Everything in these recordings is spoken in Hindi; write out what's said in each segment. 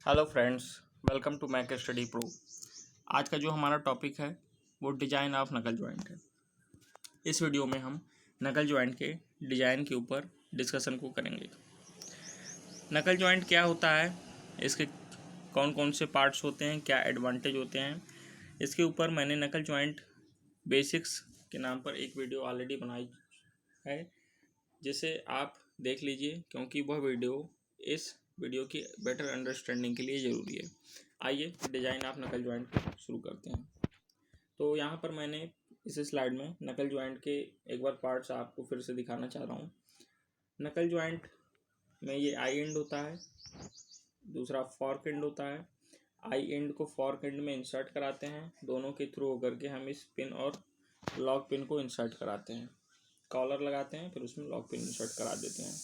Hello friends, welcome to Mac Study Pro. आज का जो हमारा टॉपिक है वो डिजाइन ऑफ नकल जॉइंट है। इस वीडियो में हम नकल जॉइंट के डिजाइन के ऊपर डिस्कशन को करेंगे। नकल जॉइंट क्या होता है, इसके कौन कौन से पार्ट्स होते हैं, क्या एडवांटेज होते हैं, इसके ऊपर मैंने नकल जॉइंट बेसिक्स के नाम पर एक वीडियो ऑलरेडी बनाई है, जिसे आप देख लीजिए क्योंकि वह वीडियो इस वीडियो की बेटर अंडरस्टैंडिंग के लिए ज़रूरी है। आइए डिजाइन ऑफ नकल जॉइंट को शुरू करते हैं। तो यहाँ पर मैंने इस स्लाइड में नकल जॉइंट के एक बार पार्ट्स आपको फिर से दिखाना चाह रहा हूँ। नकल जॉइंट में ये आई एंड होता है, दूसरा फॉर्क एंड होता है। आई एंड को फॉर्क एंड में इंसर्ट कराते हैं, दोनों के थ्रू होकर के हम इस पिन और लॉक पिन को इंसर्ट कराते हैं, कॉलर लगाते हैं, फिर उसमें लॉक पिन इंसर्ट करा देते हैं।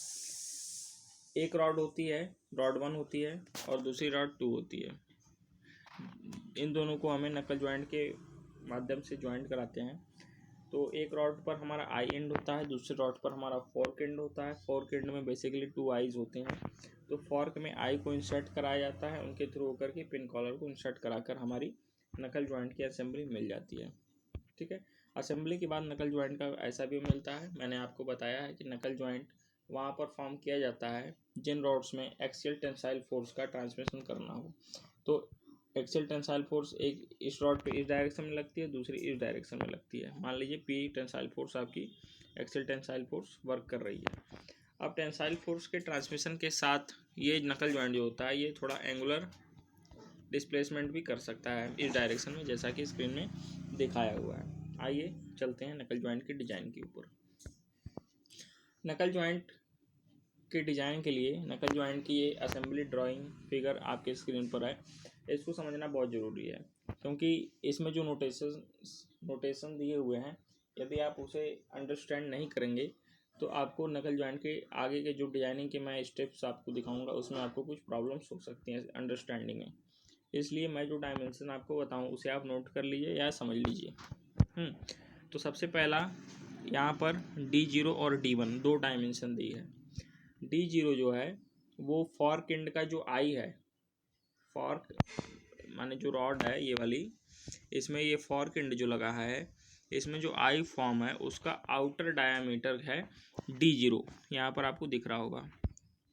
एक रॉड होती है, रॉड 1 होती है और दूसरी रॉड 2 होती है। इन दोनों को हमें नकल जॉइंट के माध्यम से जॉइंट कराते हैं। तो एक रॉड पर हमारा आई एंड होता है, दूसरे रॉड पर हमारा फॉर्क एंड होता है। फॉर्क एंड में बेसिकली 2 आईज होते हैं, तो फॉर्क में आई को इंसर्ट कराया जाता है, उनके थ्रू होकर के पिन कॉलर को इंसर्ट कराकर हमारी नकल जॉइंट की असेंबली मिल जाती है। ठीक है। असेंबली के बाद नकल जॉइंट का ऐसा भी मिलता है, मैंने आपको बताया है कि नकल जॉइंट वहाँ पर फॉर्म किया जाता है जिन रॉड्स में एक्सियल टेंसाइल फोर्स का ट्रांसमिशन करना हो। तो एक्सियल टेंसाइल फोर्स एक इस रॉड पे इस डायरेक्शन में लगती है, दूसरी इस डायरेक्शन में लगती है। मान लीजिए पी टेंसाइल फोर्स आपकी एक्सियल टेंसाइल फोर्स वर्क कर रही है। अब टेंसाइल फोर्स के ट्रांसमिशन के साथ ये नकल जॉइंट जो होता है ये थोड़ा एंगुलर डिस्प्लेसमेंट भी कर सकता है इस डायरेक्शन में, जैसा कि स्क्रीन में दिखाया हुआ है। आइए चलते हैं नकल जॉइंट के डिजाइन के ऊपर। नकल जॉइंट के डिजाइन के लिए नकल जॉइंट की ये असेंबली ड्राइंग फिगर आपके स्क्रीन पर है, इसको समझना बहुत ज़रूरी है क्योंकि इसमें जो नोटेशन दिए हुए हैं, यदि आप उसे अंडरस्टैंड नहीं करेंगे तो आपको नकल जॉइंट के आगे के जो डिजाइनिंग के मैं स्टेप्स आपको दिखाऊंगा उसमें आपको कुछ प्रॉब्लम्स हो सकती हैं अंडरस्टैंडिंग में। इसलिए मैं जो डायमेंशन आपको बताऊं उसे आप नोट कर लीजिए या समझ लीजिए। तो सबसे पहला यहाँ पर D0 और D1 दो डायमेंशन दी है। D0 जो है वो फॉर्क एंड का जो आई है, फॉर्क माने जो रॉड है ये वाली, इसमें ये फॉर्क एंड जो लगा है इसमें जो आई फॉर्म है उसका आउटर डायामीटर है D0। यहाँ पर आपको दिख रहा होगा,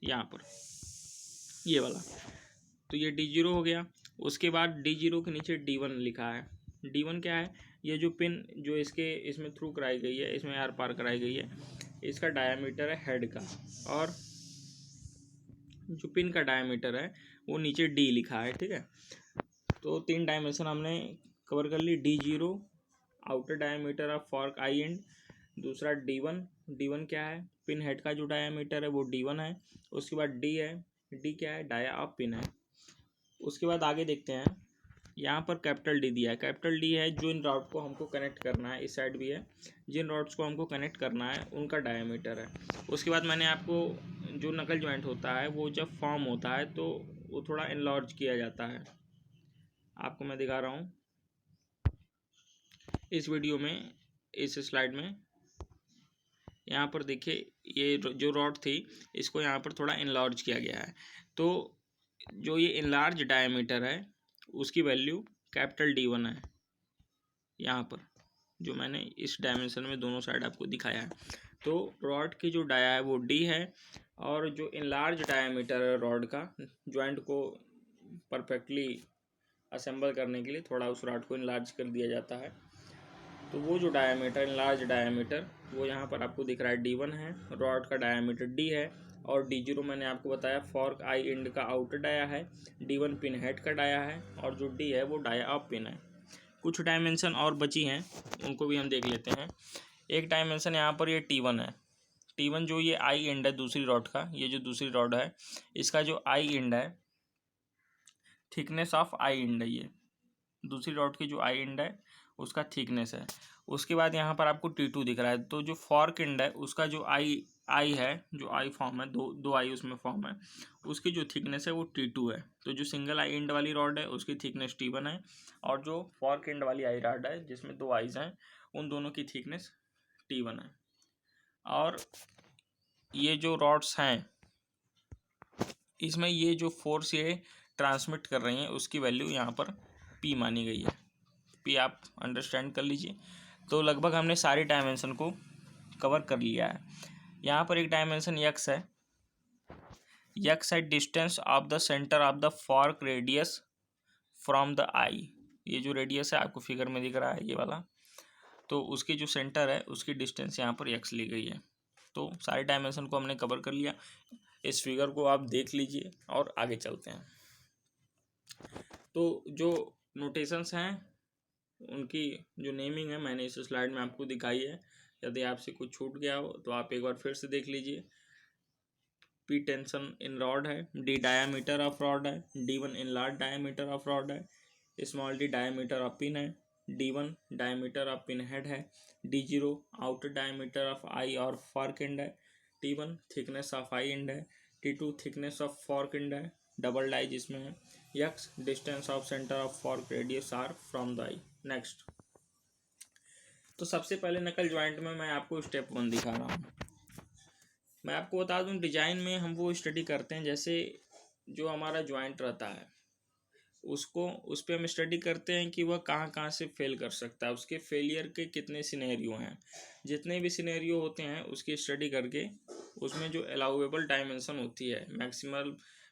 यहाँ पर ये वाला, तो ये D0 हो गया। उसके बाद D0 के नीचे D1 लिखा है। D1 क्या है, ये जो पिन जो इसमें थ्रू कराई गई है, इसमें आर पार कराई गई है, इसका डायामीटर है हेड का, और जो पिन का डायमीटर है वो नीचे D लिखा है। ठीक है, तो 3 डायमेंशन हमने कवर कर ली। D0 outer diameter of fork I and, दूसरा D1 क्या है, पिन हेड का जो डायमीटर है वो D1 है। उसके बाद D है, D क्या है, डाया ऑफ पिन है। उसके बाद आगे देखते हैं, यहाँ पर कैपिटल डी दिया है। कैपिटल डी है जो इन रॉड को हमको कनेक्ट करना है, इस साइड भी है, जिन रॉड्स को हमको कनेक्ट करना है उनका डायमीटर है। उसके बाद मैंने आपको जो नकल जॉइंट होता है वो जब फॉर्म होता है तो वो थोड़ा इनलार्ज किया जाता है, आपको मैं दिखा रहा हूँ इस वीडियो में, इस स्लाइड में। यहाँ पर देखिए ये जो रॉड थी इसको यहाँ पर थोड़ा इनलार्ज किया गया है। तो जो ये इनलार्ज डायमीटर है उसकी वैल्यू कैपिटल D1 है, यहाँ पर जो मैंने इस डायमेंशन में दोनों साइड आपको दिखाया है। तो रॉड की जो डाया है वो D है, और जो इनलार्ज डायमीटर है रॉड का, जॉइंट को परफेक्टली असेंबल करने के लिए थोड़ा उस रॉड को इनलार्ज कर दिया जाता है। तो वो जो डायमीटर, इनलार्ज डायमीटर, वो यहाँ पर आपको दिख रहा है D1 है, रॉड का डायमीटर D है, और D0 मैंने आपको बताया फॉर्क आई एंड का आउटर डाया है, D1 पिन हेड का डाया है, और जो D है वो डाया ऑफ पिन है। कुछ डायमेंशन और बची हैं उनको भी हम देख लेते हैं। एक डायमेंशन यहाँ पर ये T1 है। T1 जो ये आई एंड है दूसरी रॉड का, ये जो दूसरी रॉड है इसका जो आई एंड है, थिकनेस ऑफ आई एंड है, ये दूसरी रॉड की जो आई एंड है उसका थिकनेस है। उसके बाद यहाँ पर आपको T2 दिख रहा है, तो जो फॉर्क एंड है उसका जो आई है, जो आई फॉर्म है, दो आई उसमें फॉर्म है, उसकी जो थिकनेस है वो T2 है। तो जो सिंगल आई एंड वाली रॉड है उसकी थिकनेस T1 है, और जो फॉर्क एंड वाली आई रॉड है जिसमें दो आईज हैं उन दोनों की थिकनेस T1 है। और ये जो रॉड्स हैं इसमें ये जो फोर्स ये ट्रांसमिट कर रही हैं उसकी वैल्यू यहाँ पर पी मानी गई है। पी आप अंडरस्टैंड कर लीजिए। तो लगभग हमने सारी डायमेंशन को कवर कर लिया है। यहाँ पर एक डायमेंशन यक्स है। यक्स है distance of the centre of the fork radius from the eye. ये जो रेडियस है आपको फिगर में दिख रहा है ये वाला, तो उसकी जो सेंटर है उसकी डिस्टेंस यहाँ पर यक्स ली गई है। तो सारे डायमेंशन को हमने कवर कर लिया। इस फिगर को आप देख लीजिए और आगे चलते हैं। तो जो नोटेशंस हैं उनकी जो नेमिंग है मैंने इस स्लाइड में आपको दिखाई है। यदि आपसे कुछ छूट गया हो तो आप एक बार फिर से देख लीजिए। पी टेंशन इन रॉड है, डी डायामीटर ऑफ रॉड है, D1 in large diameter of rod है, small D diameter of pin है, D1 diameter of pin head है, D0 आउटर डायामीटर ऑफ आई और फॉर्क एंड है, T1 thickness of I end है, T2 thickness of fork end है, डबल डाई जिसमें है, यक्स distance of centre of fork radius r from the eye. Next, तो सबसे पहले नकल ज्वाइंट में मैं आपको स्टेप 1 दिखा रहा हूँ। मैं आपको बता दूं डिजाइन में हम वो स्टडी करते हैं जैसे जो हमारा ज्वाइंट रहता है उसको उस पर हम स्टडी करते हैं कि वह कहाँ कहाँ से फेल कर सकता है, उसके फेलियर के कितने सिनेरियो हैं। जितने भी सिनेरियो होते हैं उसकी स्टडी करके उसमें जो अलाउएबल डायमेंशन होती है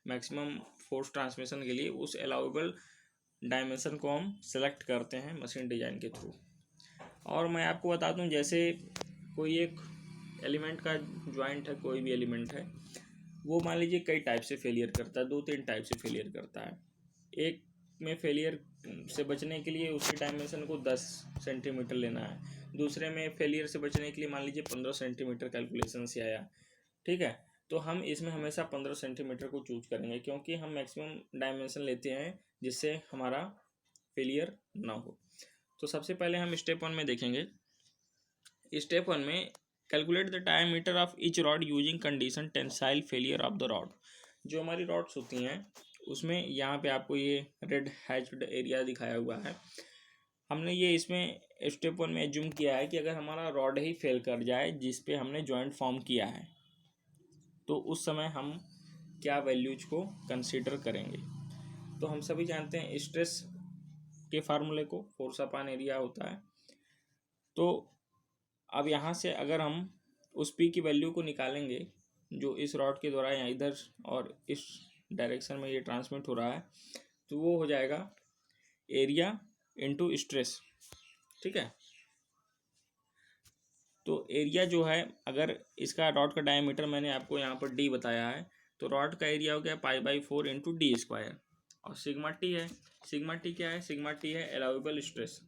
मैक्सिमम फोर्स ट्रांसमिशन के लिए उस अलाउएबल डायमेंशन को हम सेलेक्ट करते हैं मशीन डिजाइन के थ्रू। और मैं आपको बता दूं जैसे कोई एक एलिमेंट का ज्वाइंट है, कोई भी एलिमेंट है, वो मान लीजिए कई टाइप से फेलियर करता है, 2-3 टाइप से फेलियर करता है। एक में फेलियर से बचने के लिए उसके डायमेंशन को 10 सेंटीमीटर लेना है, दूसरे में फेलियर से बचने के लिए मान लीजिए 15 सेंटीमीटर कैलकुलेशन से आया, ठीक है। तो हम इसमें हमेशा 15 सेंटीमीटर को चूज करेंगे क्योंकि हम मैक्सिमम डायमेंशन लेते हैं जिससे हमारा फेलियर ना हो। तो सबसे पहले हम स्टेप 1 में देखेंगे। स्टेप 1 में calculate the diameter of each rod using condition tensile failure of the rod. जो हमारी रॉड्स होती हैं उसमें यहाँ पे आपको ये रेड हैच्ड एरिया दिखाया हुआ है। हमने ये इसमें स्टेप 1 में एज्यूम किया है कि अगर हमारा रॉड ही फेल कर जाए जिस पे हमने जॉइंट फॉर्म किया है तो उस समय हम क्या वैल्यूज को कंसीडर करेंगे। तो हम सभी जानते हैं स्ट्रेस के फार्मूले को, फोर्स अपॉन एरिया होता है। तो अब यहाँ से अगर हम उस पी की वैल्यू को निकालेंगे जो इस रॉड के द्वारा यहाँ इधर और इस डायरेक्शन में ये ट्रांसमिट हो रहा है, तो वो हो जाएगा एरिया इनटू स्ट्रेस, ठीक है। तो एरिया जो है, अगर इसका रॉड का डायमीटर मैंने आपको यहाँ पर डी बताया है, तो रॉड का एरिया हो गया π/4 इंटू डी स्क्वायर। और सिग्मा टी है, सिग्मा टी क्या है, सिग्मा टी है अलाउएबल स्ट्रेस।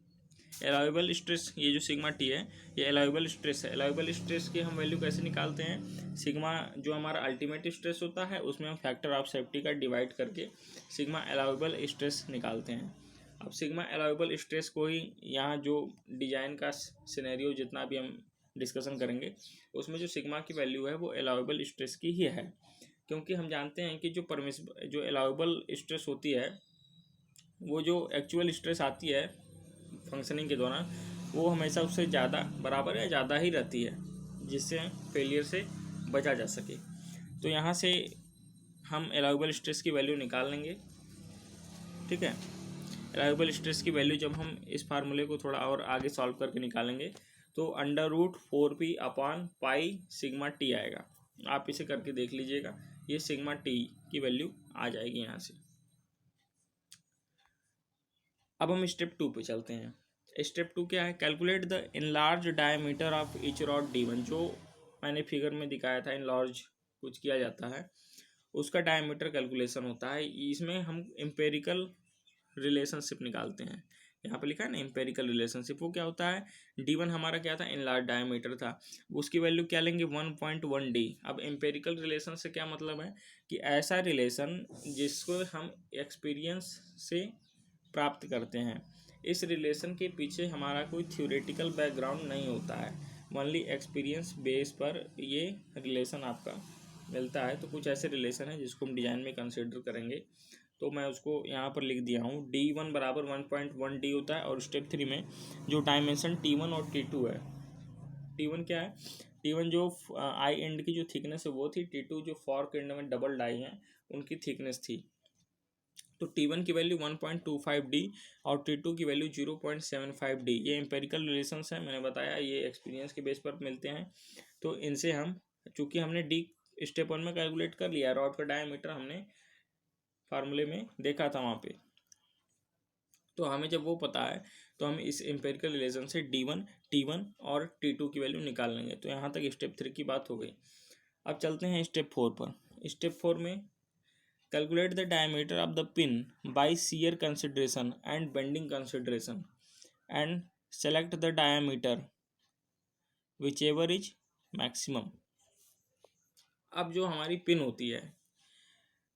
अलाउएबल स्ट्रेस, ये जो सिग्मा टी है ये अलाउएबल स्ट्रेस है। अलाउएबल स्ट्रेस की हम वैल्यू कैसे निकालते हैं, सिग्मा जो हमारा अल्टीमेट स्ट्रेस होता है उसमें हम फैक्टर ऑफ सेफ्टी का डिवाइड करके सिग्मा अलाउएबल स्ट्रेस निकालते हैं। अब सिग्मा अलाउएबल स्ट्रेस को ही यहाँ जो डिजाइन का सिनेरियो जितना भी हम डिस्कशन करेंगे उसमें जो सिग्मा की वैल्यू है वो अलाउएबल स्ट्रेस की ही है, क्योंकि हम जानते हैं कि जो अलाउएबल स्ट्रेस होती है वो जो एक्चुअल स्ट्रेस आती है फंक्शनिंग के दौरान वो हमेशा उससे ज़्यादा बराबर या ज़्यादा ही रहती है जिससे फेलियर से बचा जा सके। तो यहाँ से हम अलाउएबल स्ट्रेस की वैल्यू निकाल लेंगे, ठीक है। अलाउएबल स्ट्रेस की वैल्यू जब हम इस फार्मूले को थोड़ा और आगे सॉल्व करके निकालेंगे तो √4p/पाई सिग्मा टी आएगा। आप इसे करके देख लीजिएगा, ये सिग्मा टी की वैल्यू आ जाएगी यहाँ से। अब हम स्टेप 2 पे चलते हैं। स्टेप 2 क्या है, calculate the enlarge diameter of each rod D1। जो मैंने फिगर में दिखाया था इनलार्ज कुछ किया जाता है उसका डायमीटर कैलकुलेशन होता है। इसमें हम एम्पेरिकल रिलेशनशिप निकालते हैं। यहाँ पे लिखा है ना एम्पेरिकल रिलेशनशिप, वो क्या होता है, D1 हमारा क्या था, इनलार्ज डायमीटर था, उसकी वैल्यू क्या लेंगे 1.1 D। अब एम्पेरिकल रिलेशन से क्या मतलब है कि ऐसा रिलेशन जिसको हम एक्सपीरियंस से प्राप्त करते हैं। इस रिलेशन के पीछे हमारा कोई थ्योरेटिकल बैकग्राउंड नहीं होता है, ओनली एक्सपीरियंस बेस पर ये रिलेशन आपका मिलता है। तो कुछ ऐसे रिलेशन है जिसको हम डिज़ाइन में कंसिडर करेंगे। तो मैं उसको यहाँ पर लिख दिया हूँ, D1 बराबर 1.1 D होता है। और स्टेप 3 में जो डायमेंशन T1 और T2 है, T1 क्या है, T1 जो आई एंड की जो थिकनेस है वो थी, T2 जो फॉर्क एंड में डबल डाई हैं उनकी थिकनेस थी। तो T1 की वैल्यू 1.25D और T2 की वैल्यू 0.75D। ये एम्पेरिकल रिलेशंस हैं, मैंने बताया ये एक्सपीरियंस के बेस पर मिलते हैं। तो इनसे हम, चूँकि हमने डी स्टेप 1 में कैलकुलेट कर लिया, रॉड का डायमीटर हमने फार्मूले में देखा था वहाँ पे, तो हमें जब वो पता है तो हम इस एम्पेरिकल रिलेशन से D1, T1 और T2 की वैल्यू निकाल लेंगे। तो यहाँ तक स्टेप 3 की बात हो गई। अब चलते हैं स्टेप 4 पर। स्टेप 4 में calculate the diameter of the pin by shear consideration and bending consideration and select the diameter whichever is maximum. अब जो हमारी पिन होती है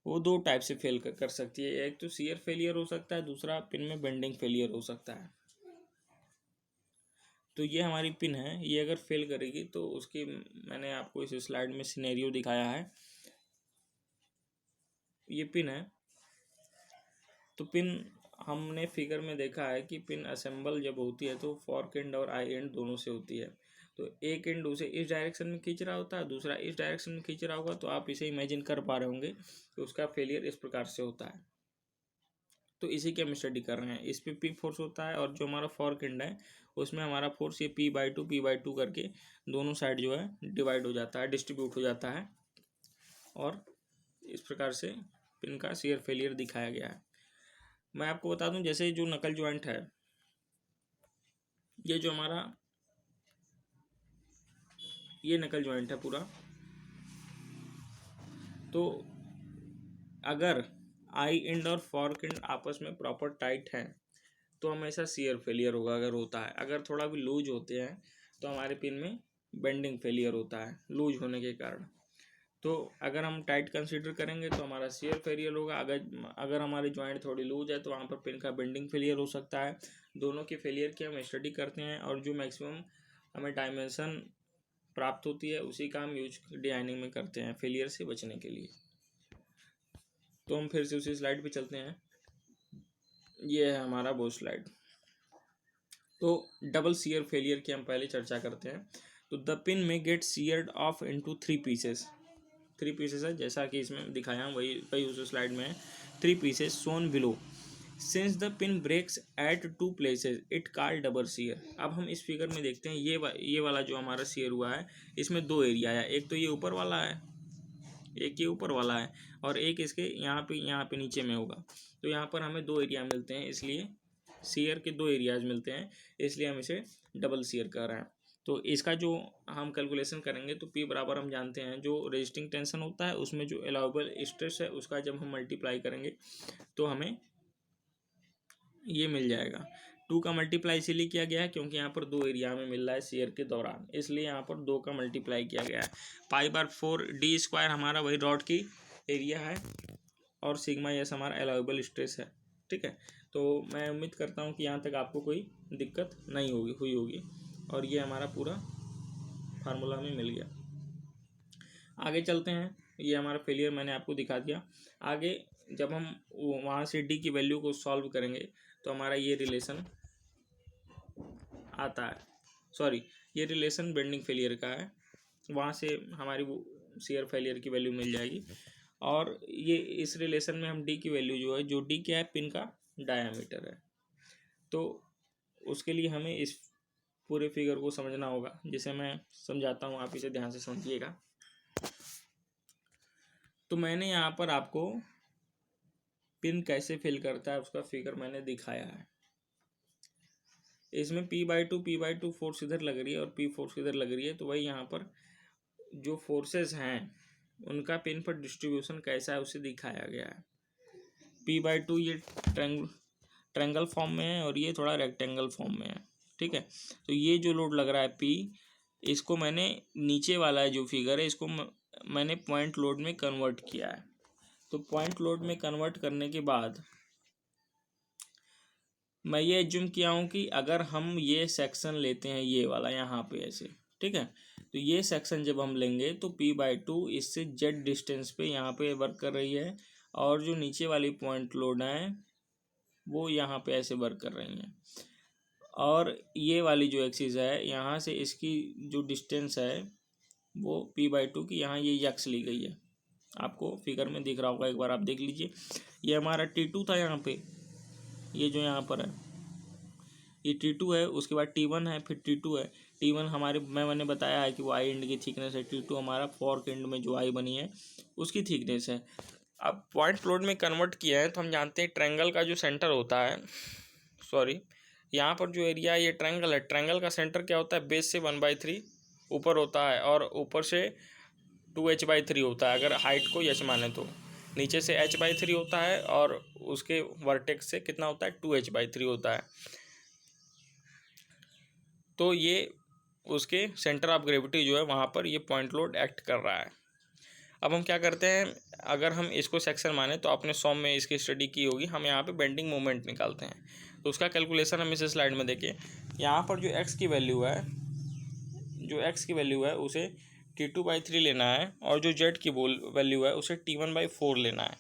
वो दो टाइप से फेल कर सकती है। एक तो शियर फेलियर हो सकता है, दूसरा पिन में बेंडिंग फेलियर हो सकता है। तो ये हमारी पिन है, ये अगर फेल करेगी तो उसकी मैंने आपको इस स्लाइड में सिनेरियो दिखाया है। ये पिन है, तो पिन हमने फिगर में देखा है कि पिन असेंबल जब होती है तो फॉर्क एंड और आई एंड दोनों से होती है। तो एक एंड उसे इस डायरेक्शन में खींच रहा होता है, दूसरा इस डायरेक्शन में खींच रहा होगा। तो आप इसे इमेजिन कर पा रहे होंगे कि उसका फेलियर इस प्रकार से होता है। तो इसी की हम स्टडी कर रहे हैं। इस पे पी फोर्स होता है और जो हमारा फॉर्क एंड है उसमें हमारा फोर्स ये P/2 करके दोनों साइड जो है डिवाइड हो जाता है, डिस्ट्रीब्यूट हो जाता है। और इस प्रकार से पिन का शियर फेलियर दिखाया गया है। मैं आपको बता दूं, जैसे जो नकल जॉइंट है, ये जो हमारा ये नकल जॉइंट है पूरा, तो अगर आई एंड और फॉर्क एंड आपस में प्रॉपर टाइट है तो हमेशा शियर फेलियर होगा अगर होता है। अगर थोड़ा भी लूज होते हैं तो हमारे पिन में बेंडिंग फेलियर होता है लूज होने के कारण। तो अगर हम टाइट कंसीडर करेंगे तो हमारा शियर फेलियर होगा। अगर हमारी जॉइंट थोड़ी लूज है तो वहाँ पर पिन का बेंडिंग फेलियर हो सकता है। दोनों के फेलियर की हम स्टडी करते हैं और जो मैक्सिमम हमें डायमेंशन प्राप्त होती है उसी का हम यूज डिजाइनिंग में करते हैं फेलियर से बचने के लिए। तो हम फिर से उसी स्लाइड पे चलते हैं। ये है हमारा वो स्लाइड। तो डबल शियर फेलियर की हम पहले चर्चा करते हैं। तो द पिन में get sheared off into 3 pieces. 3 pieces है, जैसा कि इसमें दिखाया वही वही उस स्लाइड में है। 3 pieces shown below. Since the pin breaks at 2 places it called double shear. अब हम इस फिगर में देखते हैं ये वाला जो हमारा शियर हुआ है इसमें दो एरिया है। एक तो ये ऊपर वाला है, एक ये ऊपर वाला है और एक इसके यहाँ पे नीचे में होगा। तो यहाँ पर हमें दो एरिया मिलते हैं, इसलिए शियर के दो एरियाज मिलते हैं, इसलिए हम इसे डबल शियर कर रहे हैं। तो इसका जो हम कैलकुलेशन करेंगे तो P बराबर हम जानते हैं, जो रेजिस्टिंग टेंशन होता है उसमें जो अलाउबल स्ट्रेस है उसका जब हम मल्टीप्लाई करेंगे तो हमें ये मिल जाएगा। 2 का मल्टीप्लाई इसीलिए किया गया है क्योंकि यहाँ पर दो एरिया में मिल रहा है शेयर के दौरान, इसलिए यहाँ पर 2 का मल्टीप्लाई किया गया है। π/4d² हमारा वही रॉड की एरिया है और सिग्मा यस हमारा अलाउबल स्ट्रेस है। ठीक है, तो मैं उम्मीद करता हूँ कि यहाँ तक आपको कोई दिक्कत नहीं हुई होगी और ये हमारा पूरा फार्मूला हमें मिल गया। आगे चलते हैं। ये हमारा फेलियर मैंने आपको दिखा दिया। आगे जब हम वहाँ से डी की वैल्यू को सॉल्व करेंगे तो हमारा ये रिलेशन आता है, सॉरी ये रिलेशन बेंडिंग फेलियर का है। वहाँ से हमारी वो शियर फेलियर की वैल्यू मिल जाएगी और ये इस रिलेशन में हम डी की वैल्यू जो है, जो डी क्या है, पिन का डायामीटर है। तो उसके लिए हमें इस पूरे फिगर को समझना होगा, जिसे मैं समझाता हूँ, आप इसे ध्यान से समझिएगा। तो मैंने यहाँ पर आपको पिन कैसे फिल करता है उसका फिगर मैंने दिखाया है। इसमें P/2 फोर्स इधर लग रही है और P फोर्स इधर लग रही है। तो वही यहाँ पर जो फोर्सेस हैं उनका पिन पर डिस्ट्रीब्यूशन कैसा है उसे दिखाया गया है। P/2 ये ट्रेंगल फॉर्म में है और ये थोड़ा रेक्टेंगल फॉर्म में है। ठीक है, तो ये जो लोड लग रहा है P, इसको मैंने नीचे वाला है जो फिगर है इसको मैंने पॉइंट लोड में कन्वर्ट किया है। तो पॉइंट लोड में कन्वर्ट करने के बाद मैं ये एज्यूम किया हूँ कि अगर हम ये सेक्शन लेते हैं ये वाला यहाँ पे ऐसे, ठीक है, तो ये सेक्शन जब हम लेंगे तो P/2 इससे जेड डिस्टेंस पे यहाँ पे वर्क कर रही है और जो नीचे वाली पॉइंट लोड है वो यहाँ पे ऐसे वर्क कर रही हैं। और ये वाली जो एक्सिस है यहाँ से इसकी जो डिस्टेंस है वो P/2 की यहाँ ये यक्स ली गई है। आपको फिगर में दिख रहा होगा, एक बार आप देख लीजिए। ये हमारा T2 था यहाँ पे, ये जो यहाँ पर है ये T2 है, उसके बाद T1 है, फिर T2 है। T1 हमारे मैंने बताया है कि वो आई एंड की थिकनेस है। T2 हमारा फॉर्क एंड में जो आई बनी है उसकी थिकनेस है। अब पॉइंट फ्लोट में कन्वर्ट किया है तो हम जानते हैं ट्रायंगल का जो सेंटर होता है, सॉरी यहाँ पर जो एरिया है ये ट्रायंगल है, ट्रायंगल का सेंटर क्या होता है, बेस से 1/3 ऊपर होता है और ऊपर से 2h/3 होता है, अगर हाइट को h माने तो। नीचे से h/3 होता है और उसके वर्टेक्स से कितना होता है, 2h/3 होता है। तो ये उसके सेंटर ऑफ ग्रेविटी जो है वहाँ पर ये पॉइंट लोड एक्ट कर रहा है। अब हम क्या करते हैं, अगर हम इसको सेक्शन माने तो आपने सॉम में इसकी स्टडी की होगी, हम यहाँ पे बेंडिंग मोमेंट निकालते हैं। तो उसका कैलकुलेशन हम इस स्लाइड में देखिए। यहाँ पर जो x की वैल्यू है उसे T2/3 लेना है और जो z की वैल्यू है उसे T1/4 लेना है।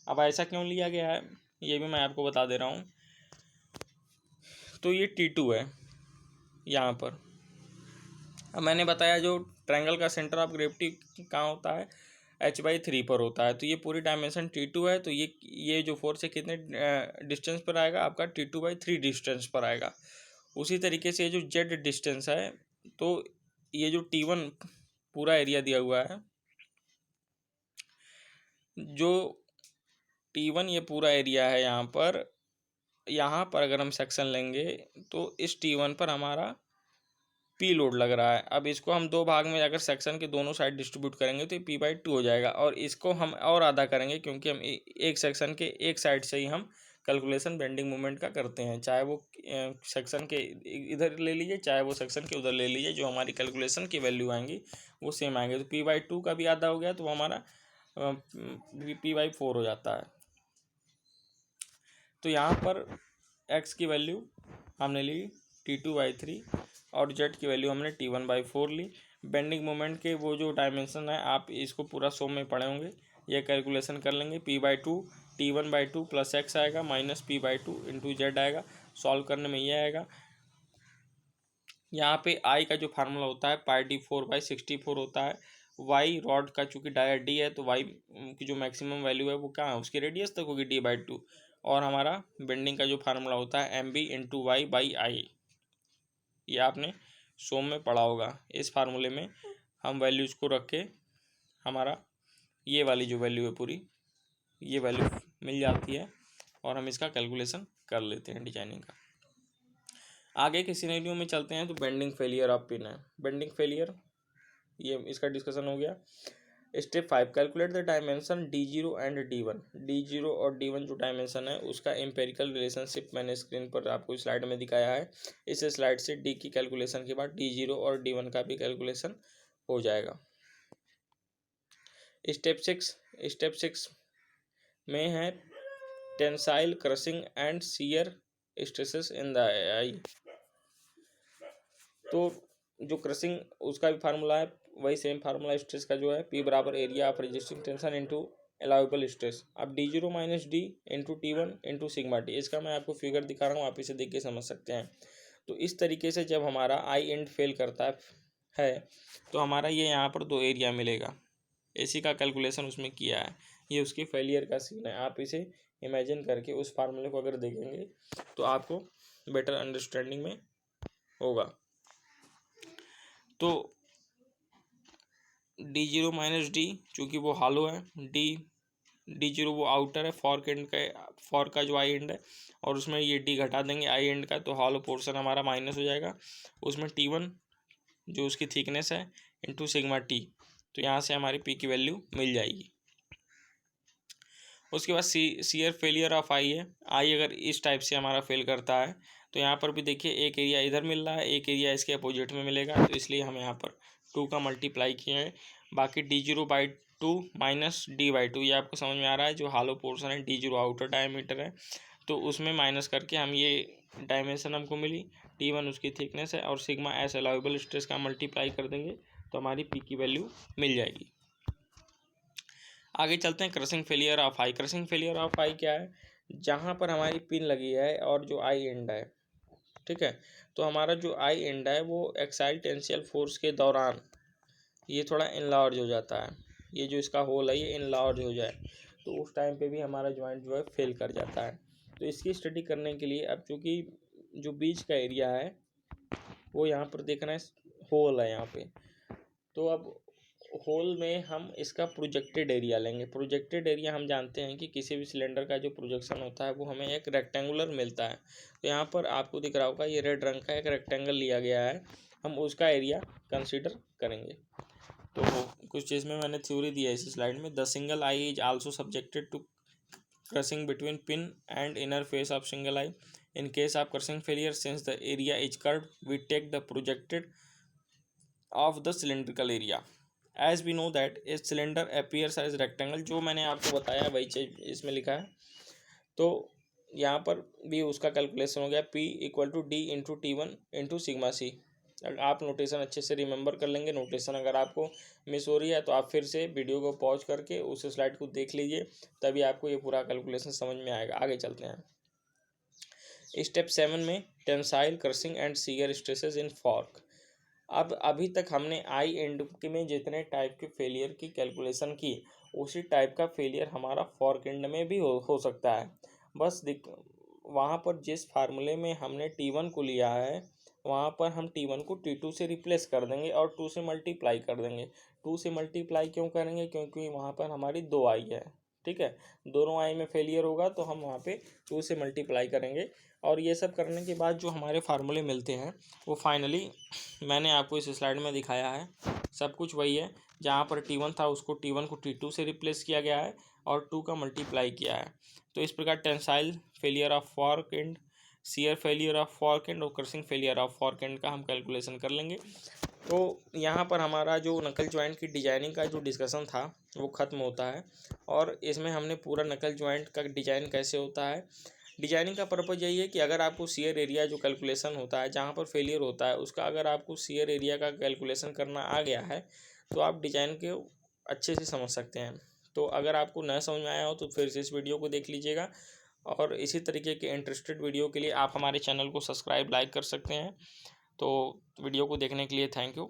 अब ऐसा क्यों लिया गया है ये भी मैं आपको बता दे रहा हूँ। तो ये T2 है यहाँ पर। अब मैंने बताया जो ट्रायंगल का सेंटर ऑफ ग्रेविटी कहाँ होता है, h/3 पर होता है। तो ये पूरी डायमेंशन T2 है, तो ये जो फोर्स है कितने डिस्टेंस पर आएगा, आपका T2/3 डिस्टेंस पर आएगा। उसी तरीके से ये जो z डिस्टेंस है, तो ये जो T1 पूरा एरिया दिया हुआ है, जो T1 ये पूरा एरिया है यहाँ पर अगर हम सेक्शन लेंगे तो इस T1 पर हमारा P लोड लग रहा है। अब इसको हम दो भाग में अगर सेक्शन के दोनों साइड डिस्ट्रीब्यूट करेंगे तो ये P/2 हो जाएगा, और इसको हम और आधा करेंगे क्योंकि हम एक सेक्शन के एक साइड से ही हम कैलकुलेशन बेंडिंग मोमेंट का करते हैं, चाहे वो सेक्शन के इधर ले लीजिए चाहे वो सेक्शन के उधर ले लीजिए, जो हमारी कैलकुलेशन की वैल्यू आएंगी वो सेम आएंगे। तो P/2 का भी आधा हो गया तो वो हमारा P/4 हो जाता है। तो यहाँ पर x की वैल्यू हमने ली T2/3 और z की वैल्यू हमने T1/4 ली। बेंडिंग मोमेंट के वो जो डायमेंशन है आप इसको पूरा सो में पढ़े होंगे, ये कैलकुलेशन कर लेंगे। P/2 T1/2 प्लस x आएगा माइनस P/2 इंटू z आएगा। सॉल्व करने में ये आएगा। यहाँ पे I का जो फार्मूला होता है πd4/64 होता है। y रॉड का चूँकि डाया d है तो y की जो मैक्सिमम वैल्यू है वो क्या है, उसकी रेडियस तक होगी d/2। और हमारा बेंडिंग का जो फार्मूला होता है mb इंटू y/i, ये आपने सोम में पढ़ा होगा। इस फार्मूले में हम वैल्यूज़ को रख के हमारा ये वाली जो वैल्यू है पूरी ये वैल्यू मिल जाती है और हम इसका कैलकुलेशन कर लेते हैं डिजाइनिंग का। आगे के सिनेरियो में चलते हैं। तो बेंडिंग फेलियर ऑफ पिन है। बेंडिंग फेलियर ये इसका डिस्कशन हो गया। Step 5 calculate the dimension D0 and D1। D0 और D1 जो डायमेंशन है उसका एम्पेरिकल रिलेशनशिप मैंने स्क्रीन पर आपको स्लाइड में दिखाया है। इस स्लाइड से D की कैलकुलेशन के बाद D0 और D1 का भी कैलकुलेशन हो जाएगा। स्टेप 6 में है tensile crushing and shear stresses in the eye. तो जो क्रशिंग उसका भी फार्मूला है वही सेम फार्मूला स्ट्रेस का जो है, P बराबर area of resisting tension into allowable stress. अब D0 minus D into T1 into sigma T। इसका मैं आपको फिगर दिखा रहा हूँ, आप इसे देख के समझ सकते हैं। तो इस तरीके से जब हमारा आई एंड फेल करता है तो हमारा ये यहाँ पर दो एरिया मिलेगा। AC का कैलकुलेशन उसमें किया है, ये उसकी फेलियर का सीन है। आप इसे इमेजिन करके उस फार्मूले को अगर देखेंगे तो आपको बेटर अंडरस्टैंडिंग में होगा। तो D0 माइनस D चूँकि वो हालो है, D0 वो आउटर है, फॉर्क का जो आई एंड है, और उसमें ये D घटा देंगे आई एंड का तो हालो पोर्शन हमारा माइनस हो जाएगा। उसमें T1 जो उसकी थिकनेस है इंटू सिग्मा T, तो यहाँ से हमारी P की वैल्यू मिल जाएगी। उसके बाद शियर फेलियर ऑफ आई है। आई अगर इस टाइप से हमारा फेल करता है तो यहाँ पर भी देखिए एक एरिया इधर मिल रहा है, एक एरिया इसके अपोजिट में मिलेगा, तो इसलिए हम यहाँ पर 2 का मल्टीप्लाई किए हैं। बाकी D0/2 माइनस D/2 ये आपको समझ में आ रहा है। जो हालो पोर्शन है D0 आउटर डायमीटर है तो उसमें माइनस करके हम ये डायमेंशन हमको मिली, T1 उसकी थिकनेस है और सिग्मा एस अलाउेबल स्ट्रेस का मल्टीप्लाई कर देंगे तो हमारी P की वैल्यू मिल जाएगी। आगे चलते हैं crushing failure of eye. Crushing failure of eye क्या है, जहाँ पर हमारी पिन लगी है और जो आई एंड है, ठीक है, तो हमारा जो आई एंड है वो एक्साइल टेंसियल फोर्स के दौरान ये थोड़ा इनलार्ज हो जाता है। ये जो इसका होल है ये इनलार्ज हो जाए, तो उस टाइम पे भी हमारा जॉइंट जो है फेल कर जाता है। तो इसकी स्टडी करने के लिए अब चूँकि जो बीच का एरिया है वो यहाँ पर देखना है, होल है यहाँ पे, तो अब होल में हम इसका प्रोजेक्टेड एरिया लेंगे। प्रोजेक्टेड एरिया हम जानते हैं कि किसी भी सिलेंडर का जो प्रोजेक्शन होता है वो हमें एक रेक्टेंगुलर मिलता है। तो यहाँ पर आपको दिख रहा होगा ये रेड रंग का एक रेक्टेंगल लिया गया है, हम उसका एरिया कंसीडर करेंगे। तो कुछ चीज़ में मैंने थ्योरी दी है इस स्लाइड में। The single eye is also subjected to crushing between pin and inner face of single eye. In case of crushing failure, since the area is curved, we take the projected of the cylindrical area. As we know that a cylinder appears as rectangle, जो मैंने आपको बताया वही चीज इसमें लिखा है। तो यहाँ पर भी उसका कैलकुलेशन हो गया, P equal to d into T1 into sigma c. अगर आप नोटेशन अच्छे से रिमेंबर कर लेंगे, नोटेशन अगर आपको मिस हो रही है तो आप फिर से वीडियो को पॉज करके उस स्लाइड को देख लीजिए, तभी आपको ये पूरा कैलकुलेशन समझ में आएगा। आगे चलते हैं स्टेप 7 में, tensile crushing and shear stresses in fork. अब अभी तक हमने आई एंड में जितने टाइप के फेलियर की कैलकुलेशन की, उसी टाइप का फेलियर हमारा फॉर्क एंड में भी हो सकता है। बस वहाँ पर जिस फार्मूले में हमने T1 को लिया है वहाँ पर हम T1 को T2 से रिप्लेस कर देंगे और 2 से मल्टीप्लाई कर देंगे। 2 से मल्टीप्लाई क्यों करेंगे? क्योंकि वहाँ पर हमारी 2 आई है, ठीक है। दोनों आई में फेलियर होगा तो हम वहाँ पे 2 से मल्टीप्लाई करेंगे, और ये सब करने के बाद जो हमारे फार्मूले मिलते हैं वो फाइनली मैंने आपको इस स्लाइड में दिखाया है। सब कुछ वही है, जहाँ पर T1 था उसको T1 को T2 से रिप्लेस किया गया है और 2 का मल्टीप्लाई किया है। तो इस प्रकार tensile failure of fork end, shear failure of fork end और crushing failure of fork end का हम कैलकुलेशन कर लेंगे। तो यहाँ पर हमारा जो नकल जॉइंट की डिजाइनिंग का जो डिस्कशन था वो ख़त्म होता है, और इसमें हमने पूरा नकल जॉइंट का डिजाइन कैसे होता है, डिजाइनिंग का पर्पज़ यही है कि अगर आपको शियर एरिया जो कैलकुलेशन होता है जहाँ पर फेलियर होता है उसका अगर आपको शियर एरिया का कैलकुलेशन करना आ गया है तो आप डिजाइन के अच्छे से समझ सकते हैं। तो अगर आपको न समझ में आया हो तो फिर से इस वीडियो को देख लीजिएगा, और इसी तरीके के इंटरेस्टेड वीडियो के लिए आप हमारे चैनल को सब्सक्राइब लाइक कर सकते हैं। तो वीडियो को देखने के लिए थैंक यू।